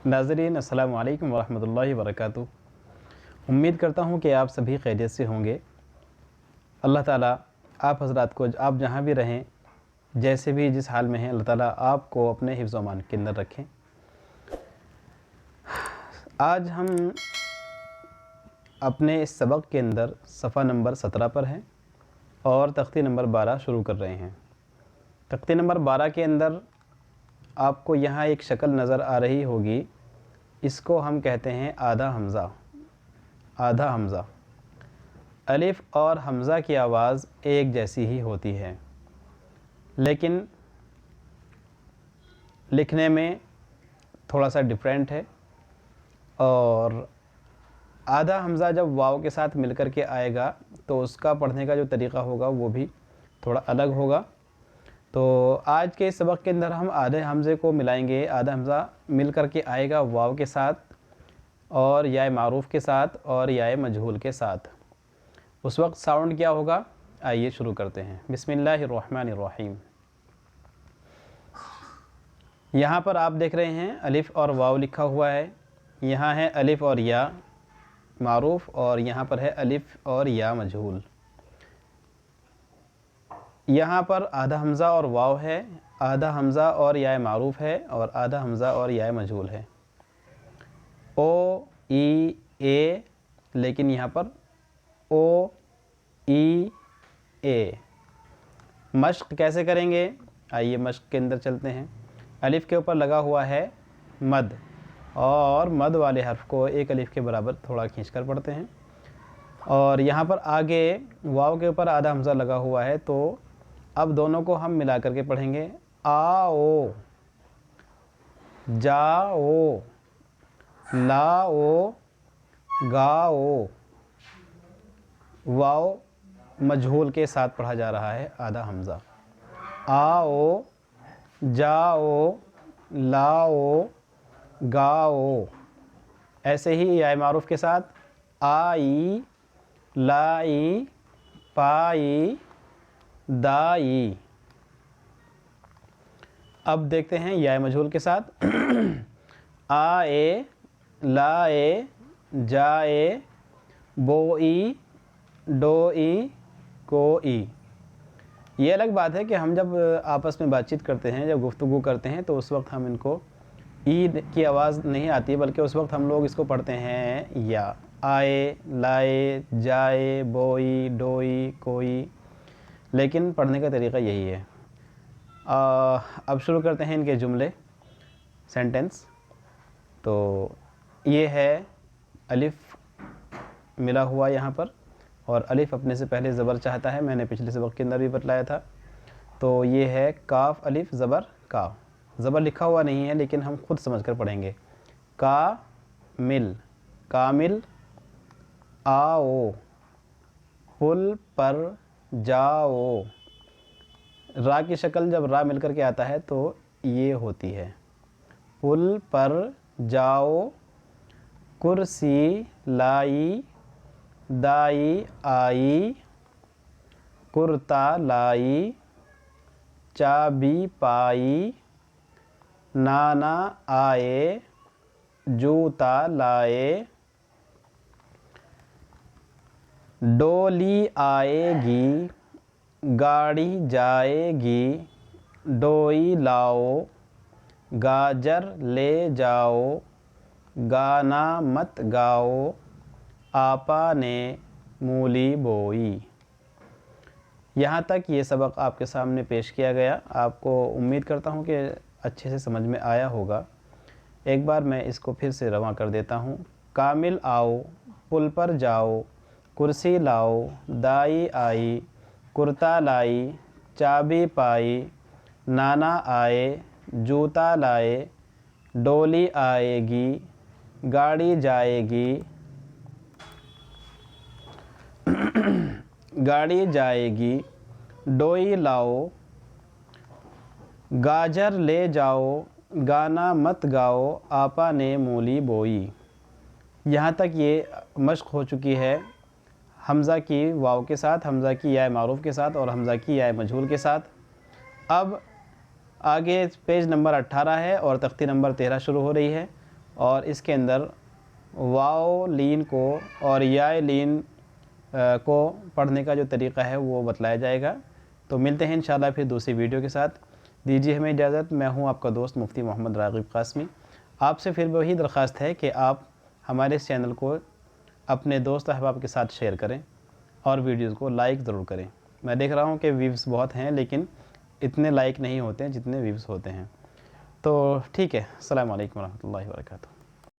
नाज़रीन अस्सलामु अलैकुम वरहमतुल्लाहि वबरकातुहू। उम्मीद करता हूँ कि आप सभी खैरियत से होंगे। अल्लाह ताला आप हज़रात को आप जहाँ भी रहें, जैसे भी जिस हाल में हैं, अल्लाह ताला आपको अपने हिफ्ज़ व अमान के अंदर रखें। आज हम अपने इस सबक के अंदर सफ़ा नंबर 17 पर हैं और तख्ती नंबर 12 शुरू कर रहे हैं। तख्ती नंबर 12 के अंदर आपको यहाँ एक शक्ल नज़र आ रही होगी, इसको हम कहते हैं आधा हमज़ा। आधा हमज़ा, अलिफ़ और हमज़ा की आवाज़ एक जैसी ही होती है, लेकिन लिखने में थोड़ा सा डिफरेंट है। और आधा हमज़ा जब वाव के साथ मिलकर के आएगा तो उसका पढ़ने का जो तरीक़ा होगा वो भी थोड़ा अलग होगा। तो आज के इस सबक के अंदर हम आधे हमज़े को मिलाएंगे। आधा हमज़ा मिल कर के आएगा वाव के साथ और याए मारूफ़ के साथ और याए मजहूल के साथ। उस वक्त साउंड क्या होगा, आइए शुरू करते हैं। बिस्मिल्लाहिर्रहमानिर्रहीम। यहाँ पर आप देख रहे हैं अलिफ़ और वाव लिखा हुआ है। यहाँ है अलिफ़ और या मारूफ़ और यहाँ पर है अलिफ़ और या मजहूल। यहाँ पर आधा हमज़ा और वाव है, आधा हमज़ा और याए मारूफ़ है और आधा हमज़ा और याए मजहूल है। ओ ई ए, लेकिन यहाँ पर ओ ई ए। मश्क कैसे करेंगे, आइए मश्क के अंदर चलते हैं। अलिफ़ के ऊपर लगा हुआ है मद और मद वाले हर्फ को एक अलिफ़ के बराबर थोड़ा खींचकर पढ़ते हैं। और यहाँ पर आगे वाव के ऊपर आधा हमज़ा लगा हुआ है, तो अब दोनों को हम मिला करके पढ़ेंगे। आओ, जाओ, लाओ, गाओ। वाव मजहूल के साथ पढ़ा जा रहा है आधा हमज़ा। आओ, जाओ, लाओ, गाओ। ऐसे ही याए मारूफ़ के साथ आई, लाई, पाई, दाई। अब देखते हैं याए मजहूल के साथ आए, लाए, जाए, बोई, डोई, कोई। ये अलग बात है कि हम जब आपस में बातचीत करते हैं, जब गुफ्तगू करते हैं, तो उस वक्त हम इनको ई की आवाज़ नहीं आती, बल्कि उस वक्त हम लोग इसको पढ़ते हैं या। आए, लाए, जाए, बोई, डोई, कोई। लेकिन पढ़ने का तरीक़ा यही है। अब शुरू करते हैं इनके जुमले, सेंटेंस। तो ये है अलिफ़ मिला हुआ यहाँ पर, और अलिफ़ अपने से पहले ज़बर चाहता है, मैंने पिछले सबक के अंदर भी बतलाया था। तो ये है काफ़ अलिफ़ ज़बर का। ज़बर लिखा हुआ नहीं है, लेकिन हम खुद समझ कर पढ़ेंगे। का मिल, कामिल। आओ, पुल पर जाओ। रा की शक्ल जब रा मिल कर के आता है तो ये होती है। पुल पर जाओ, कुर्सी लाई, दाई आई, कुर्ता लाई, चाबी पाई, नाना आए, जूता लाए, डोली आएगी, गाड़ी जाएगी, डोई लाओ, गाजर ले जाओ, गाना मत गाओ, आपा ने मूली बोई। यहाँ तक ये सबक आपके सामने पेश किया गया। आपको उम्मीद करता हूँ कि अच्छे से समझ में आया होगा। एक बार मैं इसको फिर से रवां कर देता हूँ। कामिल आओ, पुल पर जाओ, कुर्सी लाओ, दाई आई, कुर्ता लाई, चाबी पाई, नाना आए, जूता लाए, डोली आएगी, गाड़ी जाएगी, गाड़ी जाएगी, डोई लाओ, गाजर ले जाओ, गाना मत गाओ, आपा ने मूली बोई। यहाँ तक ये मश्क हो चुकी है हमज़ा की वाव के साथ, हमज़ा की याए मारूफ़ के साथ और हमज़ा की याए मजहूल के साथ। अब आगे पेज नंबर 18 है और तख्ती नंबर 13 शुरू हो रही है اور اس کے اندر واو لین کو اور یا لین کو پڑھنے کا جو طریقہ ہے وہ بتلایا جائے گا۔ تو ملتے ہیں انشاءاللہ پھر دوسری ویڈیو کے ساتھ، دیجیے ہمیں اجازت۔ میں ہوں آپ کا دوست مفتی محمد راغب قاسمی۔ آپ سے پھر وہی درخواست ہے کہ آپ ہمارے اس چینل کو اپنے دوست احباب کے ساتھ شیئر کریں اور ویڈیوز کو لائک ضرور کریں۔ میں دیکھ رہا ہوں کہ ویوز بہت ہیں لیکن اتنے لائک نہیں ہوتے ہیں جتنے ویوز ہوتے ہیں۔ تو ٹھیک ہے، السلام علیکم ورحمۃ اللہ وبرکاتہ۔